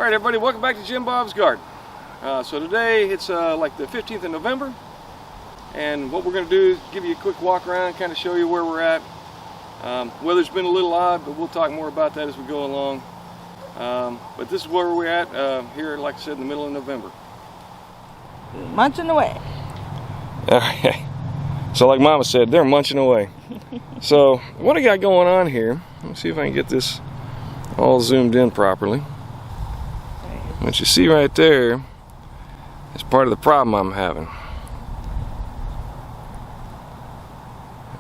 Alright everybody, welcome back to Jim Bob's Garden. So today it's like the 15th of November, and what we're going to do is give you a quick walk around, kind of show you where we're at. Weather's been a little odd, but we'll talk more about that as we go along. But this is where we're at here, like I said, in the middle of November. Munching away. Okay. So like Mama said, they're munching away. So what I got going on here, let's see if I can get this all zoomed in properly. What you see right there is part of the problem I'm having.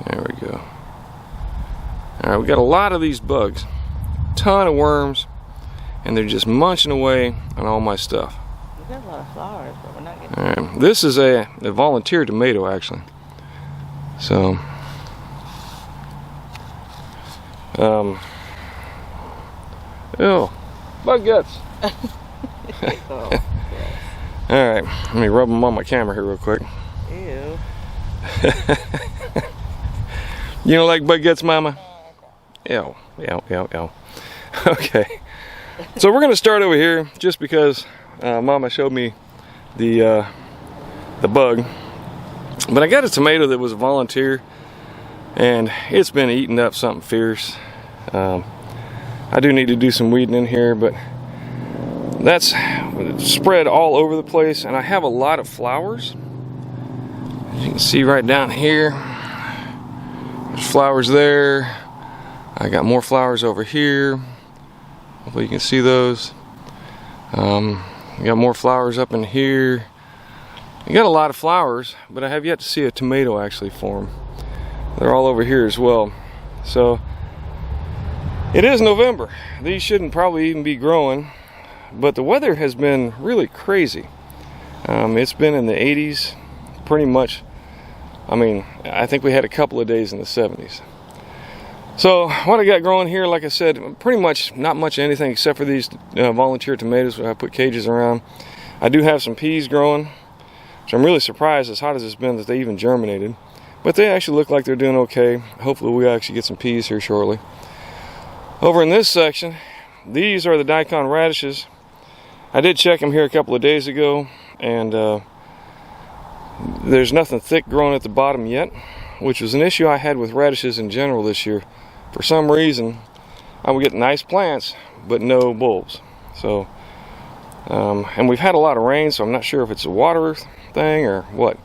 There we go. Alright, we got a lot of these bugs, a ton of worms, and they're just munching away on all my stuff. We got a lot of flowers, but we're not getting. Alright, this is a volunteer tomato actually. So, bug guts. Alright, let me rub them on my camera here real quick. Ew. You don't like bug guts, Mama? Ew, ew, ew, ew. Okay, so we're going to start over here just because Mama showed me the bug. But I got a tomato that was a volunteer, and it's been eating up something fierce. I do need to do some weeding in here, but that's spread all over the place, and I have a lot of flowers. As you can see right down here, there's flowers there. I got more flowers over here. Hopefully you can see those. Got more flowers up in here. I got a lot of flowers, but I have yet to see a tomato actually form. They're all over here as well. So it is November. These shouldn't probably even be growing, but the weather has been really crazy. It's been in the 80s pretty much. I mean, I think we had a couple of days in the 70s. So what I got growing here, like I said, pretty much not much of anything except for these volunteer tomatoes I put cages around. I do have some peas growing, which I'm really surprised as hot as it's been that they even germinated. But they actually look like they're doing okay. Hopefully we actually get some peas here shortly. Over in this section, these are the Daikon Radishes. I did check them here a couple of days ago, and there's nothing thick growing at the bottom yet, which was an issue I had with radishes in general this year. For some reason, I would get nice plants, but no bulbs. So, and we've had a lot of rain, so I'm not sure if it's a water thing or what.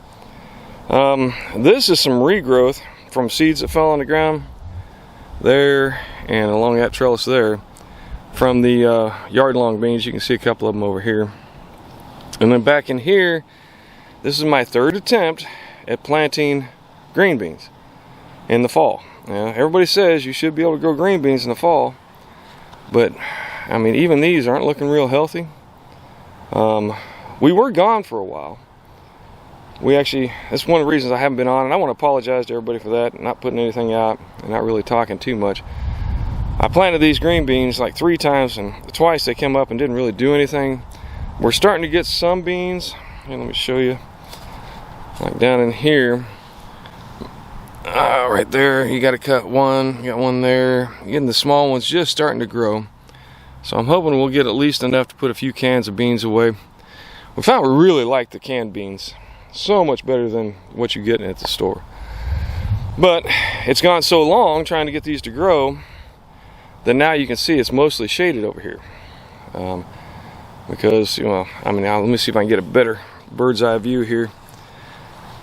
This is some regrowth from seeds that fell on the ground there and along that trellis there from the yard long beans. You can see a couple of them over here. And then back in here, this is my third attempt at planting green beans in the fall. Now, everybody says you should be able to grow green beans in the fall, but I mean, even these aren't looking real healthy. We were gone for a while. That's one of the reasons I haven't been on, and I want to apologize to everybody for that, not putting anything out and not really talking too much. I planted these green beans like 3 times, and twice they came up and didn't really do anything. We're starting to get some beans. Here, let me show you. Like down in here, right there, you got to cut one. You got one there. You're getting the small ones just starting to grow. So I'm hoping we'll get at least enough to put a few cans of beans away. We found we really like the canned beans. So much better than what you're getting at the store. But it's gone so long trying to get these to grow that now you can see it's mostly shaded over here. Because, I mean, now let me see if I can get a better bird's eye view here.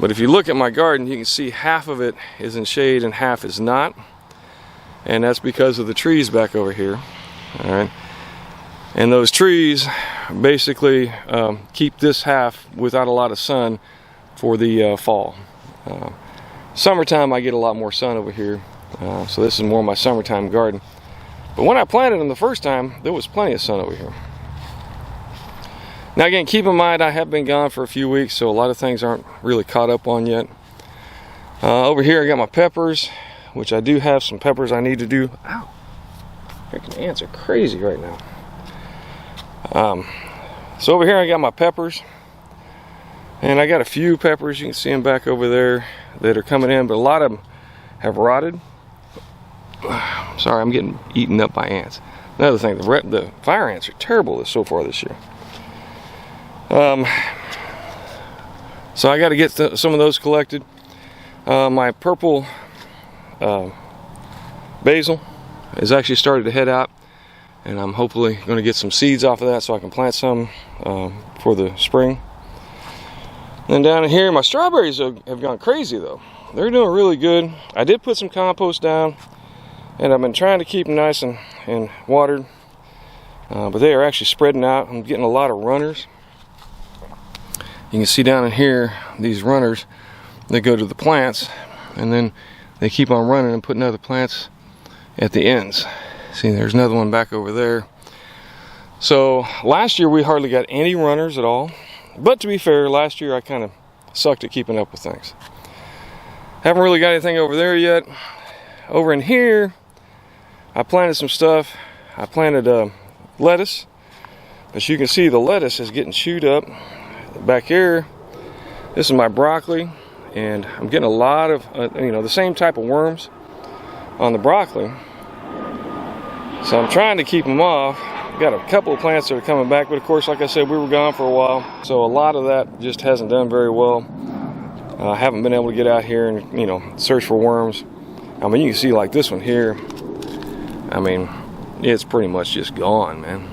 But if you look at my garden, you can see half of it is in shade and half is not. And that's because of the trees back over here. All right. And those trees basically keep this half without a lot of sun for the fall. Summertime I get a lot more sun over here, so this is more my summertime garden. But when I planted them the first time, there was plenty of sun over here. Now again, keep in mind I have been gone for a few weeks, so a lot of things aren't really caught up on yet. Over here I got my peppers, which I do have some peppers I need to do. Ow! Freaking ants are crazy right now. So over here I got my peppers, and I got a few peppers, you can see them back over there, that are coming in, but a lot of them have rotted. Sorry, I'm getting eaten up by ants. Another thing, the fire ants are terrible so far this year. So I got to get some of those collected. My purple basil has actually started to head out, and I'm hopefully going to get some seeds off of that so I can plant some for the spring. Then down in here, my strawberries have gone crazy though. They're doing really good. I did put some compost down, and I've been trying to keep them nice and watered, but they are actually spreading out. I'm getting a lot of runners. You can see down in here these runners, they go to the plants, and then they keep on running and putting other plants at the ends. See, there's another one back over there. So last year we hardly got any runners at all, but to be fair, last year I kind of sucked at keeping up with things. Haven't really got anything over there yet. Over in here I planted some stuff. I planted lettuce. As you can see, the lettuce is getting chewed up. Back here, this is my broccoli, and I'm getting a lot of the same type of worms on the broccoli, so I'm trying to keep them off. Got a couple of plants that are coming back, but of course, like I said, we were gone for a while, so a lot of that just hasn't done very well. I haven't been able to get out here and search for worms. I mean, you can see like this one here, I mean, it's pretty much just gone, man.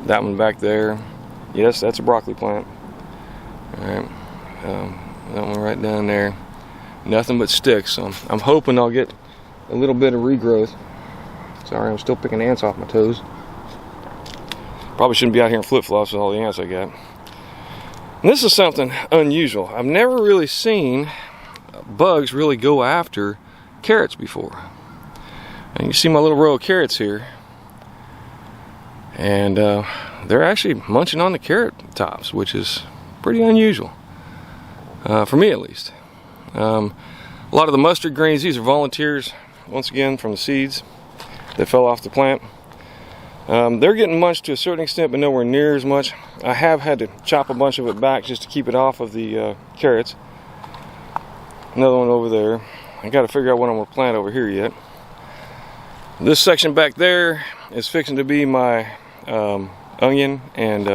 That one back there, yes, that's a broccoli plant. Alright, that one right down there, nothing but sticks. So I'm hoping I'll get a little bit of regrowth. Sorry, I'm still picking ants off my toes. Probably shouldn't be out here in flip-flops with all the ants I got. And this is something unusual. I've never really seen bugs really go after carrots before. And you see my little row of carrots here, and they're actually munching on the carrot tops, which is pretty unusual, for me at least. A lot of the mustard greens, these are volunteers, once again, from the seeds that fell off the plant. They're getting munched to a certain extent, but nowhere near as much. I have had to chop a bunch of it back just to keep it off of the carrots. Another one over there. I got to figure out what I'm going to plant over here yet. This section back there is fixing to be my onion and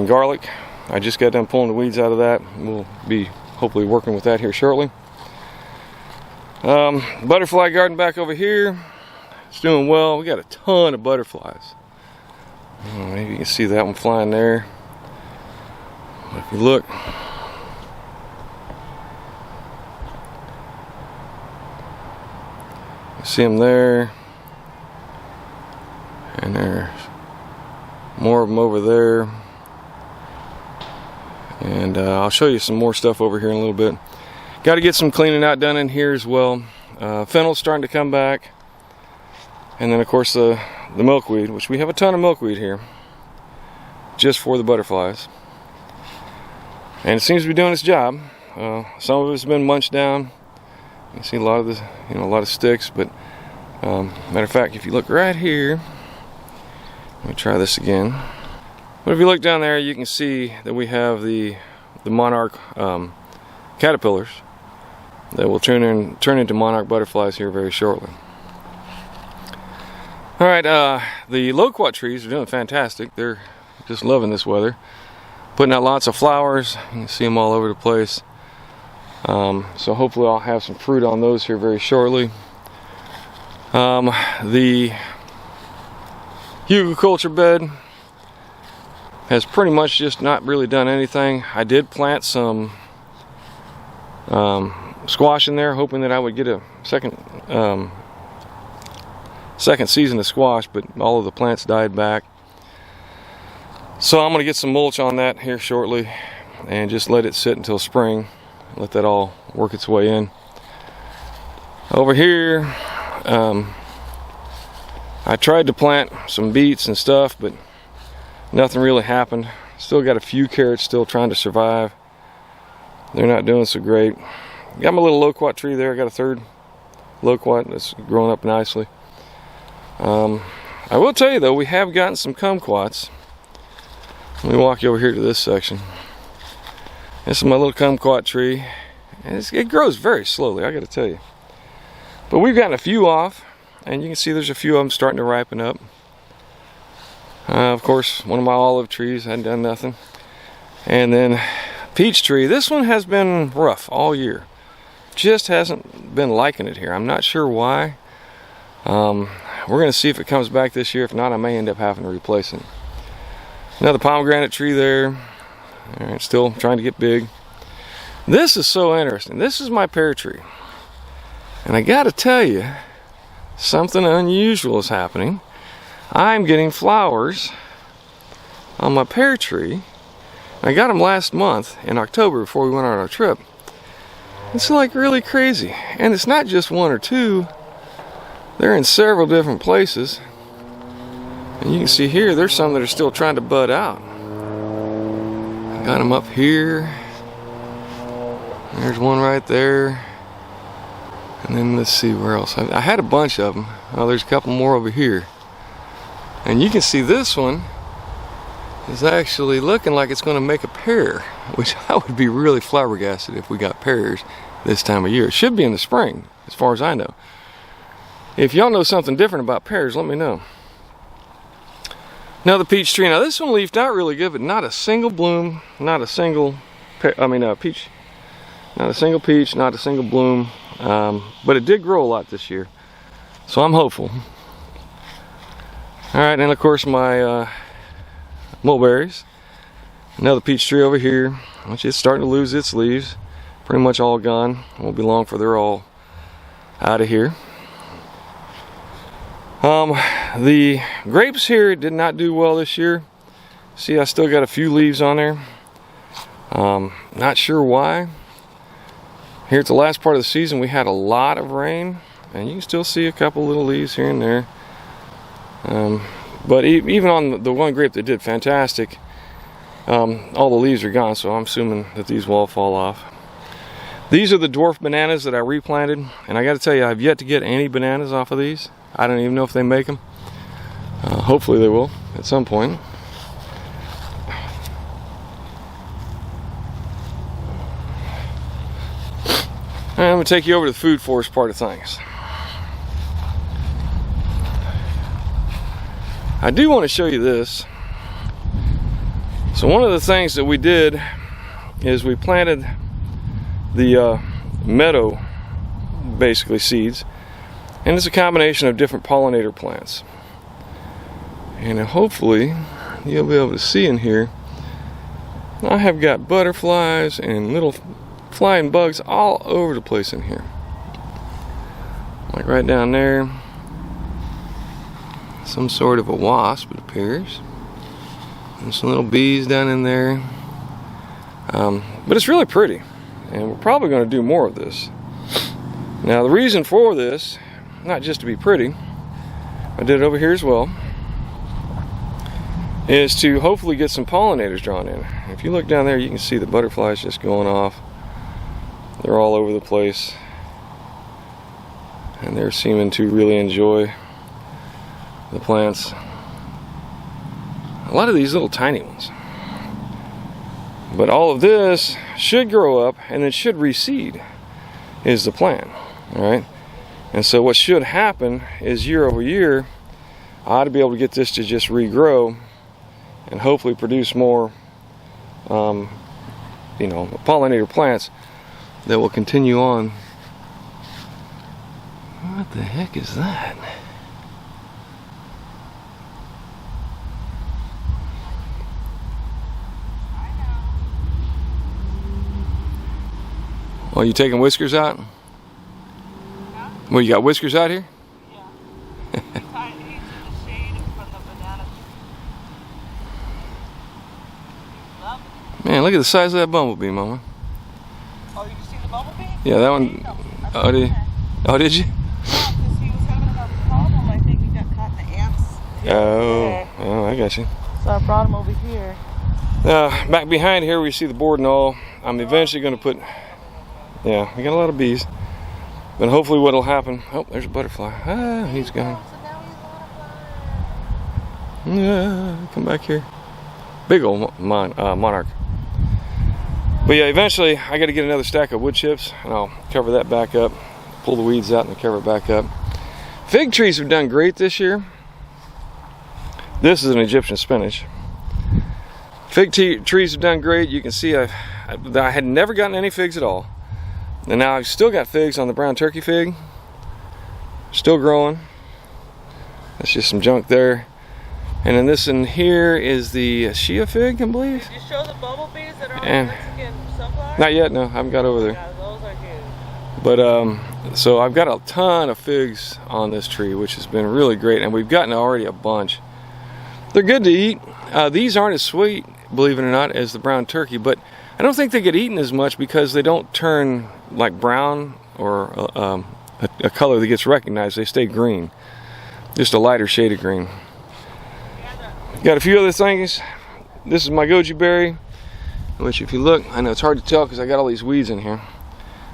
garlic. I just got done pulling the weeds out of that. We'll be hopefully working with that here shortly. Butterfly garden back over here. It's doing well. We got a ton of butterflies. Maybe you can see that one flying there. But if you look, you see them there. And there's more of them over there. And I'll show you some more stuff over here in a little bit. Got to get some cleaning out done in here as well. Fennel's starting to come back. And then of course the milkweed, which we have a ton of milkweed here, just for the butterflies. And it seems to be doing its job. Some of it's been munched down. You can see a lot of the, a lot of sticks. But matter of fact, if you look right here, let me try this again. But if you look down there, you can see that we have the monarch caterpillars that will turn into monarch butterflies here very shortly. All right, the loquat trees are doing fantastic. They're just loving this weather, putting out lots of flowers. You can see them all over the place. So hopefully I'll have some fruit on those here very shortly. The hugelkultur bed has pretty much just not really done anything. I did plant some squash in there, hoping that I would get a second season of squash, but all of the plants died back. So I'm going to get some mulch on that here shortly and just let it sit until spring. Let that all work its way in. Over here, I tried to plant some beets and stuff, but nothing really happened. Still got a few carrots still trying to survive. They're not doing so great. Got my little loquat tree there. I got a third loquat that's growing up nicely. I will tell you though, we have gotten some kumquats. Let me walk you over here to this section. This is my little kumquat tree. And it grows very slowly, I gotta tell you. But we've gotten a few off. and you can see there's a few of them starting to ripen up. Of course, one of my olive trees hadn't done nothing. And then peach tree. This one has been rough all year. Just hasn't been liking it here. I'm not sure why. We're going to see if it comes back this year. If not, I may end up having to replace it. Another pomegranate tree there. All right, still trying to get big. This is so interesting. This is my pear tree. And I got to tell you, something unusual is happening. I'm getting flowers on my pear tree. I got them last month in October before we went on our trip. It's like really crazy. And it's not just one or two. They're in several different places. And you can see here, there's some that are still trying to bud out. I got them up here. There's one right there. And then let's see where else. I had a bunch of them. Oh, there's a couple more over here. And you can see this one is actually looking like it's going to make a pear, which I would be really flabbergasted if we got pears this time of year. It should be in the spring, as far as I know. If y'all know something different about pears, let me know. Now the peach tree. Now this one leafed out really good, but not a single bloom, not a single peach, not a single peach, not a single bloom. But it did grow a lot this year, so I'm hopeful. All right, and of course my mulberries. Another peach tree over here, which is starting to lose its leaves. Pretty much all gone. Won't be long for they're all out of here. The grapes here did not do well this year. See, I still got a few leaves on there. Not sure why. Here at the last part of the season, we had a lot of rain, and you can still see a couple little leaves here and there. But even on the one grape that did fantastic, all the leaves are gone, so I'm assuming that these will all fall off. These are the dwarf bananas that I replanted, and I got to tell you, I've yet to get any bananas off of these. I don't even know if they make them. Hopefully they will at some point. All right, I'm going to take you over to the food forest part of things. I do want to show you this. So one of the things that we did is we planted the meadow, basically seeds, and it's a combination of different pollinator plants. And hopefully you'll be able to see in here, I have got butterflies and little flying bugs all over the place in here. Like right down there. Some sort of a wasp, it appears. And some little bees down in there. But it's really pretty. And we're probably going to do more of this. Now the reason for this, not just to be pretty, I did it over here as well, is to hopefully get some pollinators drawn in. If you look down there, you can see the butterflies just going off. They're all over the place. And they're seeming to really enjoy the plants. A lot of these little tiny ones. But all of this should grow up and it should reseed, is the plan. Alright? And so what should happen is year over year, I ought to be able to get this to just regrow and hopefully produce more pollinator plants that will continue on. What the heck is that? Oh, you taking whiskers out? Huh? Well, you got whiskers out here? Yeah. He's in the shade from the banana tree. Love it. Man, look at the size of that bumblebee, Mama. Oh, you see the bumblebee? Yeah, that one. Oh, did you? Because he was having a problem. I think he got caught in the ants. Oh, I got you. So I brought him over here. Back behind here, we see the board and all. I'm eventually going to put. Yeah, we got a lot of bees. But hopefully what'll happen. Oh, there's a butterfly. Ah, he's gone. Yeah, come back here. Big old monarch. But yeah, eventually I got to get another stack of wood chips and I'll cover that back up. Pull the weeds out and cover it back up. Fig trees have done great this year. This is an Egyptian spinach. Fig trees have done great. You can see I had never gotten any figs at all. And now I've still got figs on the brown turkey fig. Still growing. That's just some junk there. And then this in here is the Shia Fig, I believe. Did you show the bumblebees that are on And the Mexican sunflower? not yet, no, I haven't got over there. Yeah, those are good. But so I've got a ton of figs on this tree, which has been really great, and we've gotten already a bunch. They're good to eat. These aren't as sweet, believe it or not, as the brown turkey, but I don't think they get eaten as much because they don't turn like brown or a color that gets recognized. They stay green, just a lighter shade of green. Got a few other things. This is my Goji Berry, which if you look, I know it's hard to tell because I got all these weeds in here.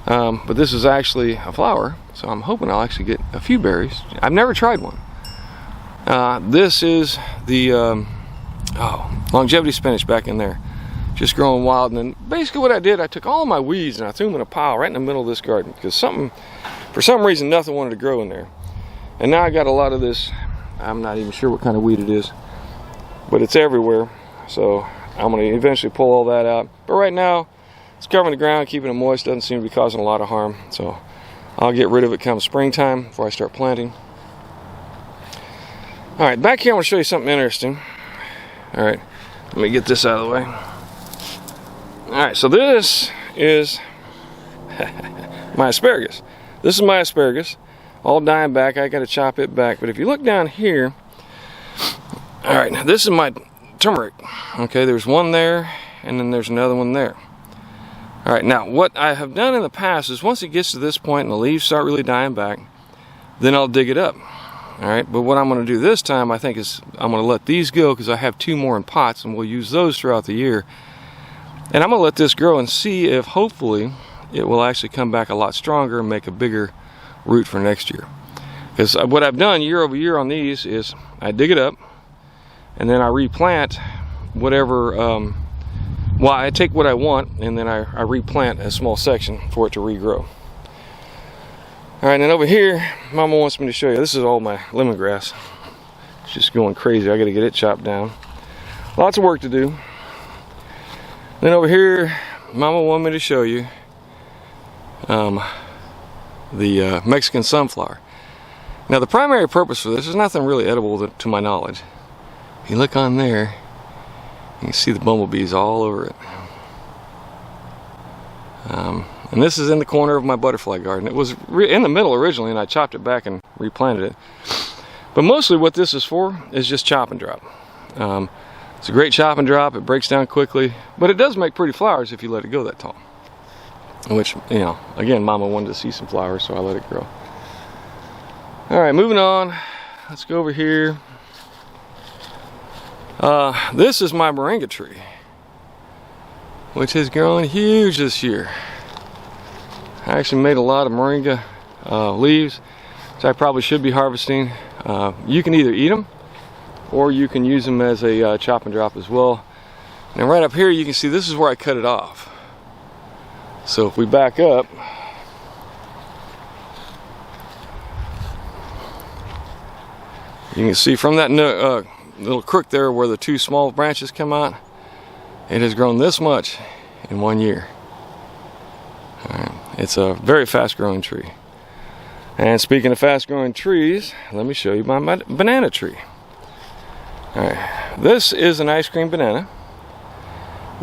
But this is actually a flower, so I'm hoping I'll actually get a few berries. I've never tried one. This is the longevity spinach back in there, just growing wild. And then basically what I did, I took all of my weeds and I threw them in a pile right in the middle of this garden because for some reason nothing wanted to grow in there. And now I got a lot of this, I'm not even sure what kind of weed it is, but it's everywhere. So I'm going to eventually pull all that out. But right now, it's covering the ground, keeping it moist, doesn't seem to be causing a lot of harm. So I'll get rid of it come springtime before I start planting. All right, back here I want to show you something interesting. All right, let me get this out of the way. All right, so this is my asparagus. This is my asparagus, all dying back. I got to chop it back. But if you look down here, all right, now this is my turmeric. Okay, there's one there, and then there's another one there. All right, now what I have done in the past is once it gets to this point and the leaves start really dying back, then I'll dig it up. All right, but what I'm going to do this time, I think, is I'm going to let these go because I have 2 more in pots and we'll use those throughout the year. And I'm going to let this grow and see if hopefully it will actually come back a lot stronger and make a bigger root for next year. Because what I've done year over year on these is I dig it up and then I replant whatever, well, I take what I want and then I replant a small section for it to regrow. All right, and then over here, Mama wants me to show you, this is all my lemongrass. It's just going crazy. I got to get it chopped down. Lots of work to do. Then over here, Mama wanted me to show you the Mexican sunflower. Now, the primary purpose for this is nothing really edible to my knowledge. If you look on there, you can see the bumblebees all over it. And this is in the corner of my butterfly garden. It was in the middle originally, and I chopped it back and replanted it. But mostly what this is for is just chop and drop. It's a great chop and drop. It breaks down quickly, but it does make pretty flowers if you let it go that tall. Which, you know, again, Mama wanted to see some flowers, so I let it grow. All right, moving on. Let's go over here. This is my Moringa tree, which has grown huge this year. I actually made a lot of moringa leaves, which I probably should be harvesting. You can either eat them, or you can use them as a chop and drop as well. And right up here, you can see this is where I cut it off. So if we back up, you can see from that little crook there where the 2 small branches come out, it has grown this much in 1 year. All right. It's a very fast growing tree. And speaking of fast growing trees, let me show you my banana tree. All right. This is an ice cream banana.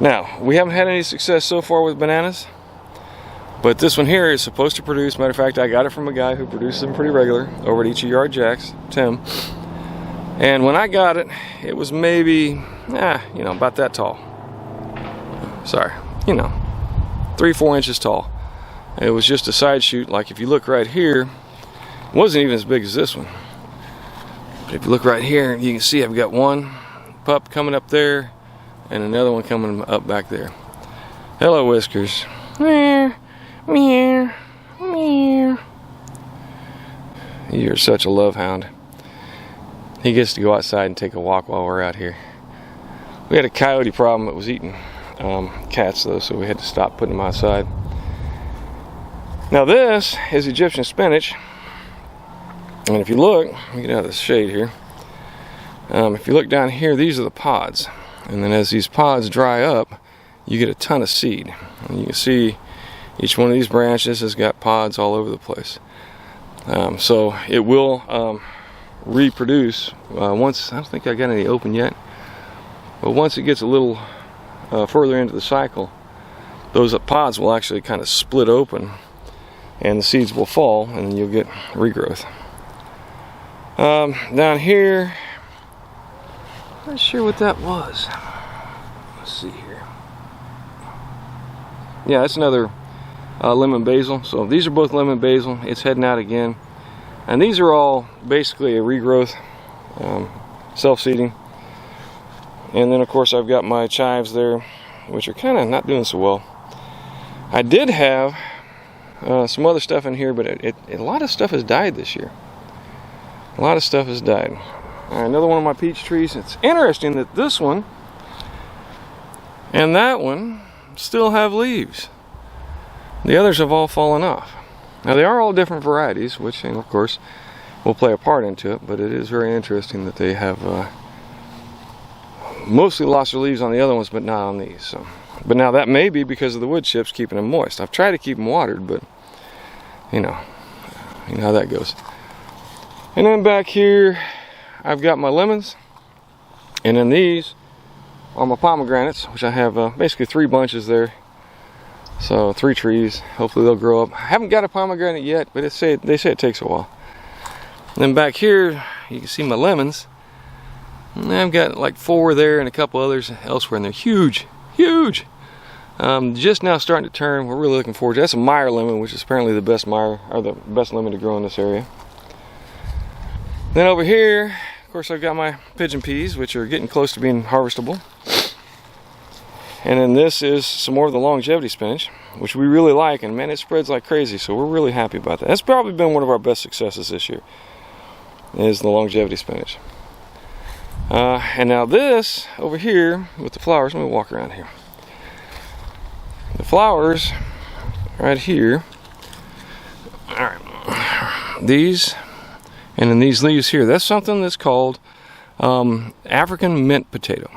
Now, we haven't had any success so far with bananas, but this one here is supposed to produce. Matter of fact, I got it from a guy who produces them pretty regular over at Each Yard Jacks, Tim. And when I got it, it was maybe, about that tall. Sorry, 3-4 inches tall. It was just a side shoot. Like if you look right here, it wasn't even as big as this one. But if you look right here, you can see I've got one pup coming up there and another one coming up back there. Hello, Whiskers. Meow, meow, meow. You're such a love hound. He gets to go outside and take a walk while we're out here. We had a coyote problem that was eating cats though, so we had to stop putting them outside. Now this is Egyptian spinach. And if you look, let me get out of this shade here. If you look down here, these are the pods. And then as these pods dry up, you get a ton of seed. And you can see each one of these branches has got pods all over the place. So it will reproduce once. I don't think I got any open yet, but once it gets a little further into the cycle, those pods will actually kind of split open and the seeds will fall, and then you'll get regrowth. Down here, I'm not sure what that was. Let's see here. Yeah, that's another lemon basil. So these are both lemon basil. It's heading out again. And these are all basically a regrowth, self-seeding. And then of course I've got my chives there, which are kind of not doing so well. I did have some other stuff in here, but a lot of stuff has died this year. A lot of stuff has died. All right, another one of my peach trees. It's interesting that this one and that one still have leaves. The others have all fallen off. Now they are all different varieties, which of course will play a part into it, but it is very interesting that they have mostly lost their leaves on the other ones, but not on these. So. But now that may be because of the wood chips keeping them moist. I've tried to keep them watered, but you know how that goes. And then back here, I've got my lemons, and then these are my pomegranates, which I have basically 3 bunches there. So 3 trees. Hopefully they'll grow up. I haven't got a pomegranate yet, but they say it takes a while. And then back here, you can see my lemons. And I've got like 4 there and a couple others elsewhere, and they're huge, huge. Just now starting to turn. We're really looking forward to it. That's a Meyer lemon, which is apparently the best lemon to grow in this area. Then over here, of course, I've got my pigeon peas, which are getting close to being harvestable. And then this is some more of the longevity spinach, which we really like, and man, it spreads like crazy, so we're really happy about that. That's probably been one of our best successes this year, is the longevity spinach. And now this over here with the flowers, let me walk around here. The flowers right here, all right, these, and then these leaves here, that's something that's called African mint potato.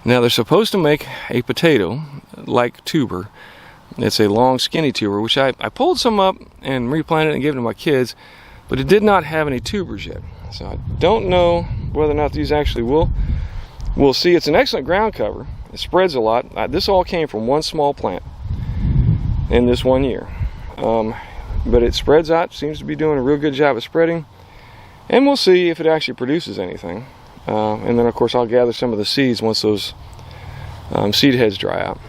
Now they're supposed to make a potato like tuber. It's a long skinny tuber, which I pulled some up and replanted and gave it to my kids, but it did not have any tubers yet. So I don't know whether or not these actually will. We'll see. It's an excellent ground cover. It spreads a lot. This all came from one small plant in this one year. But it spreads out, seems to be doing a real good job of spreading. And we'll see if it actually produces anything. And then of course I'll gather some of the seeds once those seed heads dry out.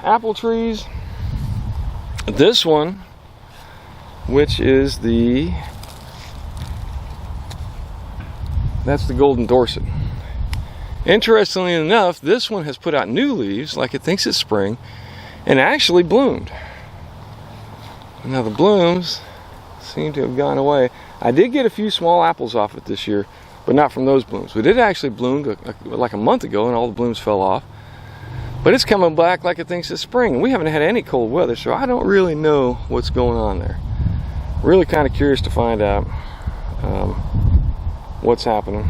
Apple trees. This one, which is that's the Golden Dorset. Interestingly enough, this one has put out new leaves like it thinks it's spring and actually bloomed. Now the blooms seem to have gone away. I did get a few small apples off it this year, but not from those blooms. We did actually bloom like a month ago and all the blooms fell off. But it's coming back like it thinks it's spring. And we haven't had any cold weather, so I don't really know what's going on there. Really kind of curious to find out what's happening.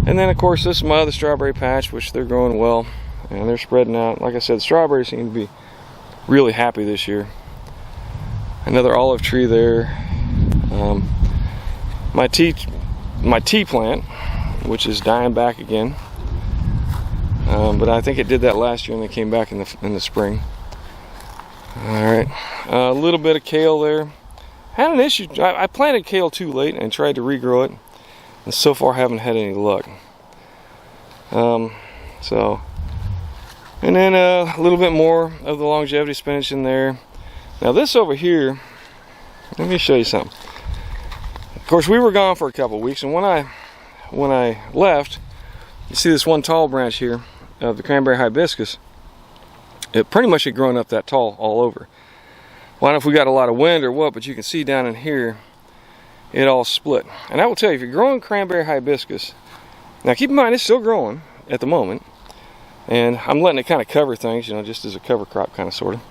And then of course this is my other strawberry patch, which they're growing well and they're spreading out. Like I said, the strawberries seem to be really happy this year. Another olive tree there. My tea plant, which is dying back again. But I think it did that last year and they came back in the spring. Alright, a little bit of kale there. Had an issue. I planted kale too late and tried to regrow it, and so far haven't had any luck. And then a little bit more of the longevity spinach in there. Now this over here, let me show you something. Of course we were gone for a couple of weeks, and when I left, you see this one tall branch here of the cranberry hibiscus. It pretty much had grown up that tall all over. Well, I don't know if we got a lot of wind or what, but you can see down in here, it all split. And I will tell you, if you're growing cranberry hibiscus, now keep in mind it's still growing at the moment, and I'm letting it kind of cover things, you know, just as a cover crop kind of sort of.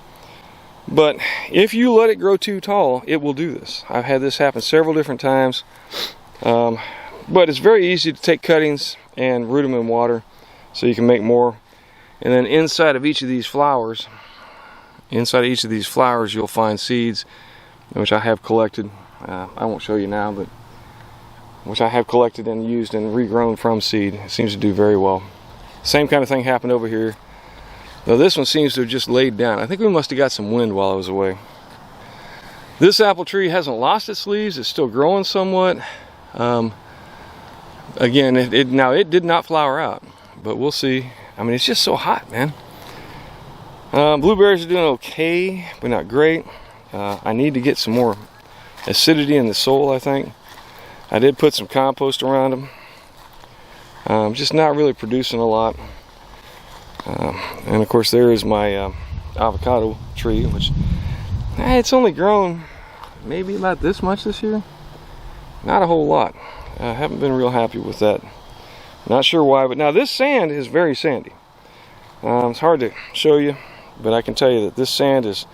But if you let it grow too tall, it will do this. I've had this happen several different times. But it's very easy to take cuttings and root them in water so you can make more. And then inside of each of these flowers, you'll find seeds, which I have collected. I won't show you now, but which I have collected and used and regrown from seed. It seems to do very well. Same kind of thing happened over here. Though this one seems to have just laid down. I think we must have got some wind while I was away. This apple tree hasn't lost its leaves. It's still growing somewhat. Again, it did not flower out, but we'll see. I mean, it's just so hot, man. Blueberries are doing okay, but not great. I need to get some more acidity in the soil, I think. I did put some compost around them. Just not really producing a lot. And of course there is my avocado tree, which it's only grown maybe about this much this year. Not a whole lot. I haven't been real happy with that. Not sure why, but now this sand is very sandy. It's hard to show you, but I can tell you that this sand is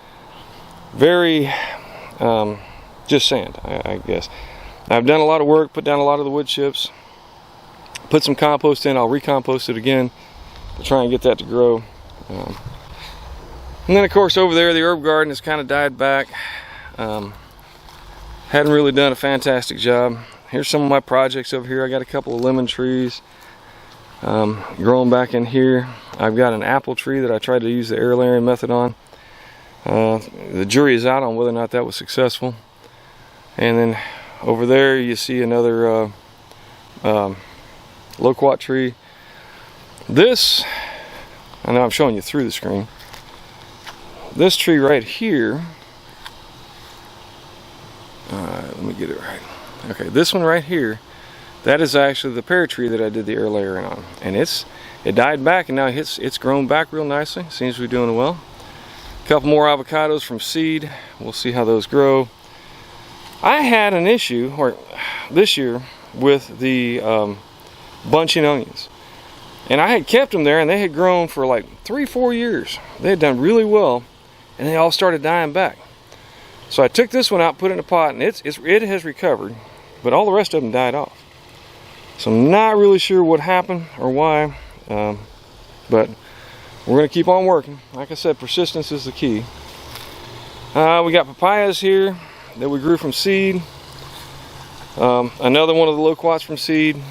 very just sand, I guess. I've done a lot of work, put down a lot of the wood chips, put some compost in. I'll recompost it again to try and get that to grow. And then of course over there the herb garden has kind of died back. Hadn't really done a fantastic job. Here's some of my projects over here. I got a couple of lemon trees growing back in here. I've got an apple tree that I tried to use the air layering method on. The jury is out on whether or not that was successful. And then over there you see another loquat tree. This, I know I'm showing you through the screen. This tree right here, let me get it right. Okay, this one right here, that is actually the pear tree that I did the air layering on. And it died back, and now it's grown back real nicely. Seems to be doing well. A couple more avocados from seed. We'll see how those grow. I had an issue this year with the bunching onions. And I had kept them there, and they had grown for like 3-4 years. They had done really well, and they all started dying back. So I took this one out, put it in a pot, and it has recovered, but all the rest of them died off. So I'm not really sure what happened or why, but we're going to keep on working. Like I said, persistence is the key. We got papayas here that we grew from seed. Another one of the loquats from seed.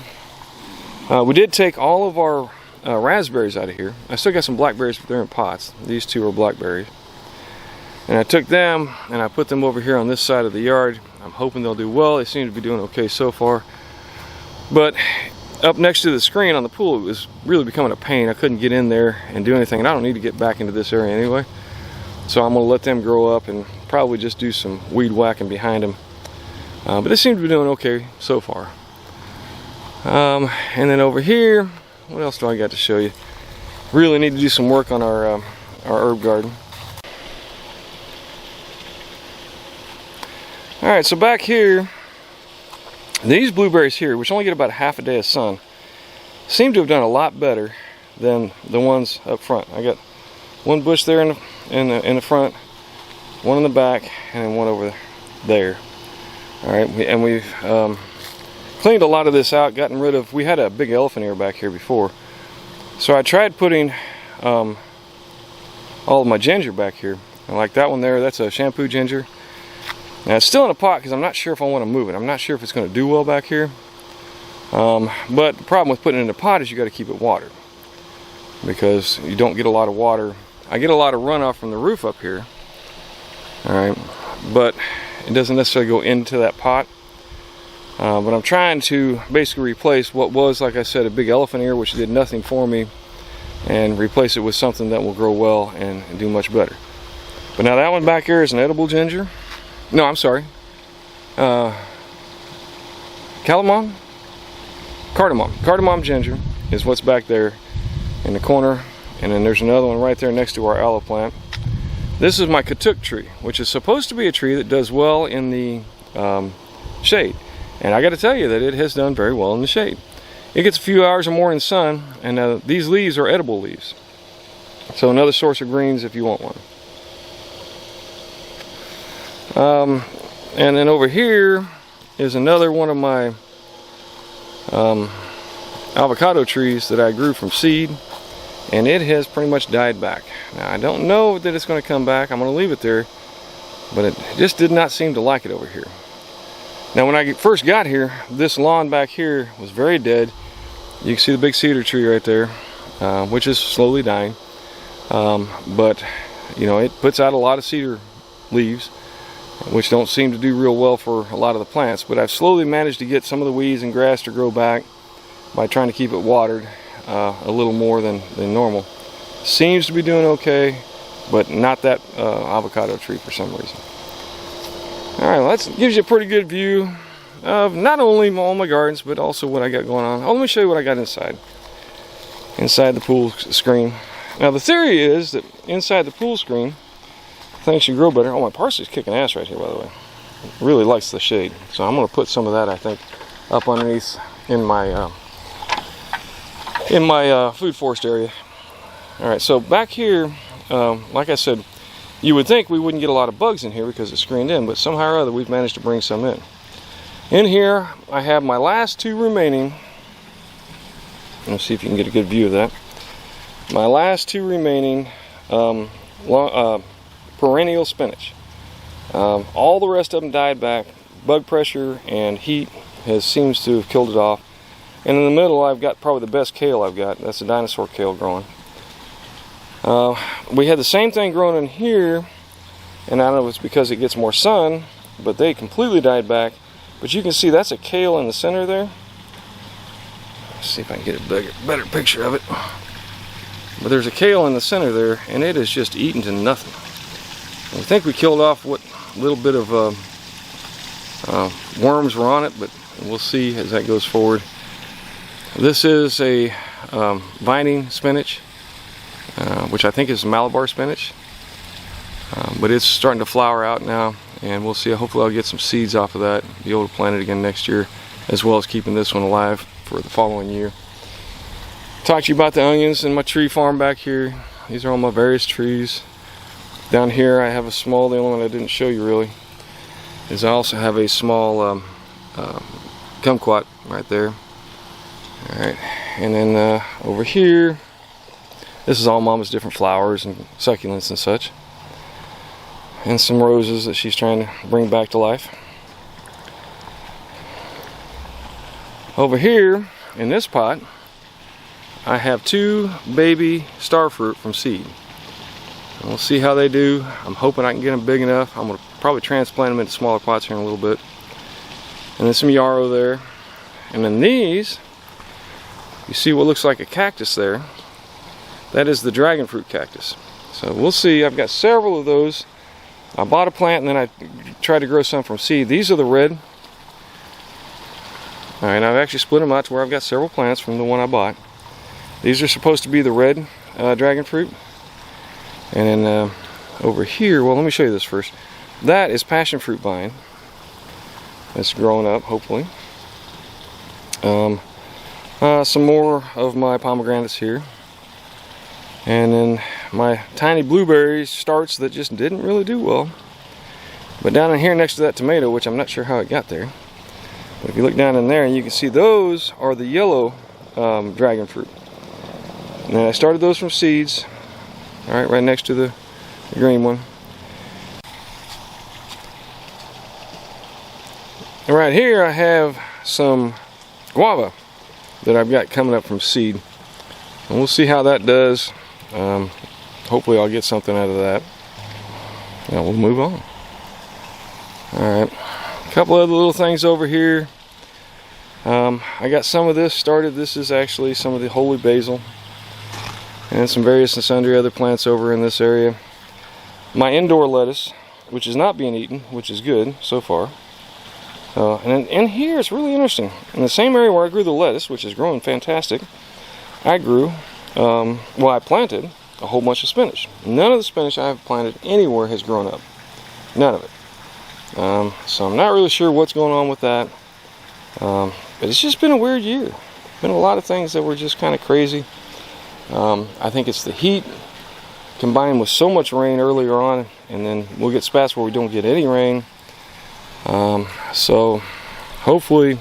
We did take all of our raspberries out of here. I still got some blackberries, but they're in pots. These two are blackberries. And I took them and I put them over here on this side of the yard. I'm hoping they'll do well. They seem to be doing okay so far. But up next to the screen on the pool, it was really becoming a pain. I couldn't get in there and do anything. And I don't need to get back into this area anyway. So I'm going to let them grow up and probably just do some weed whacking behind them. But they seem to be doing okay so far. And then over here, what else do I got to show you? Really need to do some work on our herb garden. Alright, so back here, these blueberries here, which only get about half a day of sun, seem to have done a lot better than the ones up front. I got one bush there in the front, one in the back, and then one over there. Alright, and we've cleaned a lot of this out, gotten rid of, we had a big elephant ear back here before. So I tried putting all of my ginger back here. And like that one there, that's a shampoo ginger. Now it's still in a pot because I'm not sure if I want to move it. I'm not sure if it's going to do well back here. But the problem with putting it in a pot is you got to keep it watered. Because you don't get a lot of water. I get a lot of runoff from the roof up here. Alright, but it doesn't necessarily go into that pot. But I'm trying to basically replace what was, like I said, a big elephant ear, which did nothing for me, and replace it with something that will grow well and do much better. But now that one back here is an edible ginger. No, I'm sorry. Cardamom ginger is what's back there in the corner. And then there's another one right there next to our aloe plant. This is my Cactus tree, which is supposed to be a tree that does well in the shade. And I got to tell you that it has done very well in the shade. It gets a few hours or more in sun, and these leaves are edible leaves. So another source of greens if you want one. And then over here is another one of my avocado trees that I grew from seed, and it has pretty much died back. Now I don't know that it's going to come back. I'm going to leave it there, but it just did not seem to like it over here. Now when I first got here, this lawn back here was very dead. You can see the big cedar tree right there, which is slowly dying, but you know, it puts out a lot of cedar leaves, which don't seem to do real well for a lot of the plants. But I've slowly managed to get some of the weeds and grass to grow back by trying to keep it watered a little more than normal. Seems to be doing okay, but not that avocado tree for some reason. Alright, well, that gives you a pretty good view of not only all my gardens, but also what I got going on. Oh, let me show you what I got inside the pool screen. Now the theory is that inside the pool screen things should grow better. Oh, my parsley's kicking ass right here, by the way. It really likes the shade, so I'm going to put some of that, I think, up underneath in my food forest area. All right, so back here, like I said, you would think we wouldn't get a lot of bugs in here because it's screened in, but somehow or other we've managed to bring some in. In here, I have my last two remaining. Let's see if you can get a good view of that. My last two remaining perennial spinach. All the rest of them died back. Bug pressure and heat seems to have killed it off. And in the middle, I've got probably the best kale I've got. That's a dinosaur kale growing. We had the same thing growing in here, and I don't know if it's because it gets more sun, but they completely died back. But you can see that's a kale in the center there. Let's see if I can get a better picture of it. But there's a kale in the center there, and it is just eaten to nothing. I think we killed off what little bit of worms were on it, but we'll see as that goes forward. This is a vining spinach, which I think is Malabar spinach, but it's starting to flower out now, and we'll see. Hopefully I'll get some seeds off of that, be able to plant it again next year, as well as keeping this one alive for the following year. Talked to you about the onions in my tree farm back here. These are all my various trees. Down here I have a small, the only one I didn't show you really, is I also have a small kumquat right there. Alright, and then over here, this is all Mama's different flowers and succulents and such. And some roses that she's trying to bring back to life. Over here, in this pot, I have two baby starfruit from seed. And we'll see how they do. I'm hoping I can get them big enough. I'm going to probably transplant them into smaller pots here in a little bit. And then some yarrow there. And then these, you see what looks like a cactus there. That is the dragon fruit cactus. So we'll see. I've got several of those. I bought a plant and then I tried to grow some from seed. These are the red. Alright, I've actually split them out to where I've got several plants from the one I bought. These are supposed to be the red dragon fruit. And then over here, well, let me show you this first. That is passion fruit vine. It's growing up, hopefully. Some more of my pomegranates here. And then my tiny blueberries starts that just didn't really do well. But down in here next to that tomato, which I'm not sure how it got there. But if you look down in there, you can see those are the yellow dragon fruit. And I started those from seeds. Alright, right next to the green one. And right here I have some guava that I've got coming up from seed. And we'll see how that does. Hopefully I'll get something out of that. Now we'll move on. Alright, a couple other little things over here. I got some of this started. This is actually some of the holy basil. And some various and sundry other plants over in this area. My indoor lettuce, which is not being eaten, which is good so far. And in here it's really interesting. In the same area where I grew the lettuce, which is growing fantastic, I grew, I planted a whole bunch of spinach. None of the spinach I have planted anywhere has grown up. None of it. So I'm not really sure what's going on with that. But it's just been a weird year. Been a lot of things that were just kind of crazy. I think it's the heat. combined with so much rain earlier on, and then we'll get spats where we don't get any rain. So hopefully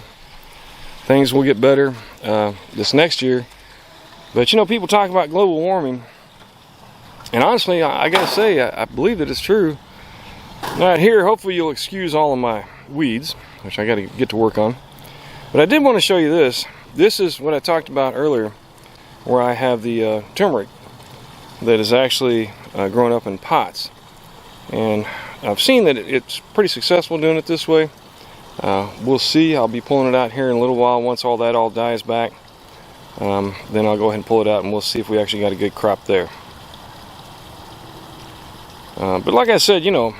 things will get better this next year. But you know, people talk about global warming, and honestly, I gotta say, I believe that it's true. Now here, hopefully you'll excuse all of my weeds, which I gotta get to work on. But I did want to show you this. This is what I talked about earlier, where I have the turmeric that is actually grown up in pots. And I've seen that it's pretty successful doing it this way. We'll see. I'll be pulling it out here in a little while. Once all that all dies back, then I'll go ahead and pull it out, and we'll see if we actually got a good crop there. But like I said, you know,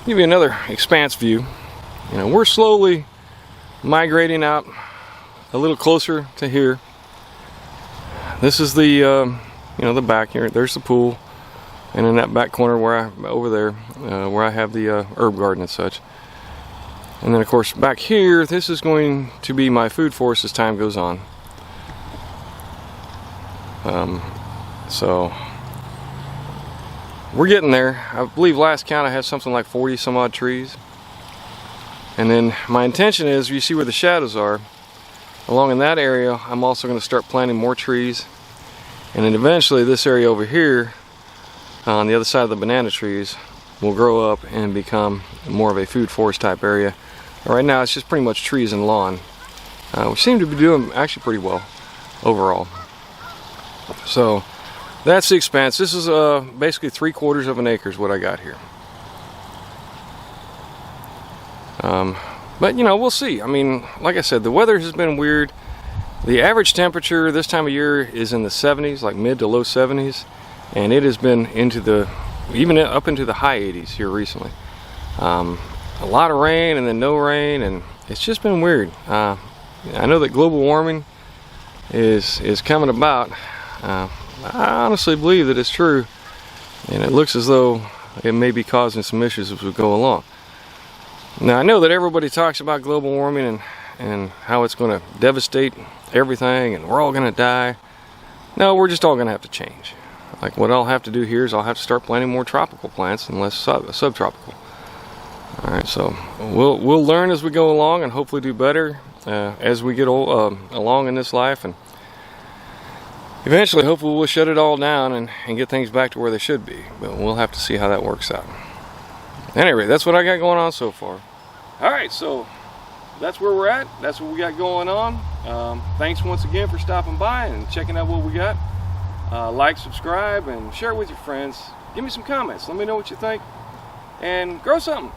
give you another expanse view. You know, we're slowly migrating out a little closer to here. This is the you know, the back here. There's the pool, and in that back corner where over there where I have the herb garden and such. And then of course back here, this is going to be my food forest as time goes on. So we're getting there. I believe last count I had something like 40 some odd trees. And then my intention is, you see where the shadows are, along in that area I'm also going to start planting more trees. And then eventually this area over here on the other side of the banana trees will grow up and become more of a food forest type area. Right now it's just pretty much trees and lawn, which seem to be doing actually pretty well overall. So that's the expanse. This is basically 3/4 of an acre is what I got here. But you know, we'll see. I mean, like I said, the weather has been weird. The average temperature this time of year is in the 70s, like mid to low 70s, and it has been into the, even up into the high 80s here recently. A lot of rain and then no rain, and it's just been weird. I know that global warming is coming about. I honestly believe that it's true, and it looks as though it may be causing some issues as we go along. Now I know that everybody talks about global warming and how it's going to devastate everything and we're all going to die. No, we're just all going to have to change. Like what I'll have to do here is I'll have to start planting more tropical plants and less subtropical. Alright, so we'll learn as we go along and hopefully do better as we get along in this life, and eventually hopefully we'll shut it all down and get things back to where they should be. But we'll have to see how that works out. Anyway, that's what I got going on so far. Alright, so that's where we're at. That's what we got going on. Thanks once again for stopping by and checking out what we got. Like, subscribe, and share it with your friends. Give me some comments. Let me know what you think. And grow something.